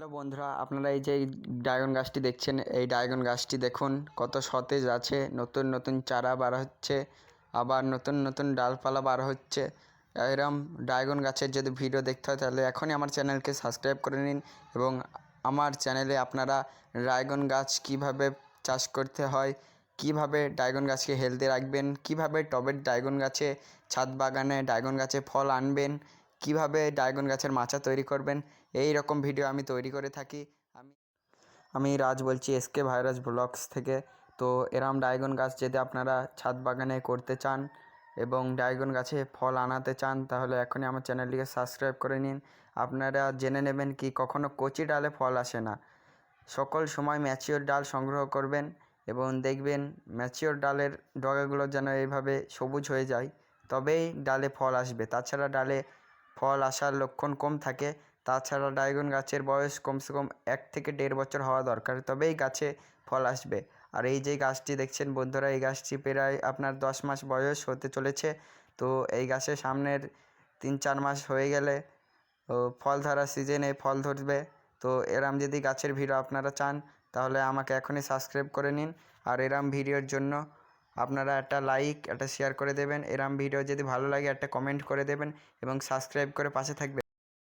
Hello বন্ধুরা, আপনারা এই যে ড্রাগন গাছটি দেখছেন, এই ড্রাগন গাছটি দেখুন কত সতেজ আছে। নতুন নতুন চারা বার হচ্ছে, আবার নতুন নতুন ডালপালা বার হচ্ছে। এরম ড্রাগন গাছের যদি ভিডিও দেখতে হয় তাহলে এখনই আমার চ্যানেলকে সাবস্ক্রাইব করে নিন এবং আমার চ্যানেলে আপনারা ড্রাগন গাছ কীভাবে চাষ করতে হয়, কীভাবে ড্রাগন গাছকে হেলদি রাখবেন, কীভাবে টবের ড্রাগন গাছে, ছাদ বাগানে ড্রাগন গাছে ফল আনবেন, কীভাবে ড্রাগন গাছের মাচা তৈরি করবেন, এই রকম ভিডিও আমি তৈরি করে থাকি। আমি রাজ বলছি এসকে ভাইরাস ব্লগস থেকে। তো এরম ড্রাগন গাছ যদি আপনারা ছাদ বাগানে করতে চান এবং ড্রাগন গাছে ফল আনাতে চান তাহলে এখনই আমার চ্যানেলটিকে সাবস্ক্রাইব করে নিন। আপনারা জেনে নেবেন কি কখনো কচি ডালে ফল আসে না, সকল সময় ম্যাচিওর ডাল সংগ্রহ করবেন এবং দেখবেন ম্যাচিওর ডালের ডগাগুলো যেন এইভাবে সবুজ হয়ে যায়, তবেই ডালে ফল আসবে। তাছাড়া ডালে ফল আসার লক্ষণ কম থাকে। তাছাড়া ড্রাগন গাছের বয়স কমসে কম 1 থেকে 1.5 বছর হওয়া দরকার, তবেই গাছে ফল আসবে। আর এই যে গাছটি দেখছেন বন্ধুরা, এই গাছটি প্রায় আপনার 10 মাস বয়স হতে চলেছে। তো এই গাছে সামনের 3-4 মাস হয়ে গেলে ফল ধরার সিজনে ফল ধরবে। তো এরম যদি গাছের ভিডিও আপনারা চান তাহলে আমাকে এখনই সাবস্ক্রাইব করে নিন। আর এরম ভিডিওর জন্য আপনারা একটা লাইক, একটা শেয়ার করে দেবেন। এরম ভিডিও যদি ভালো লাগে একটা কমেন্ট করে দেবেন এবং সাবস্ক্রাইব করে পাশে থাকবেন।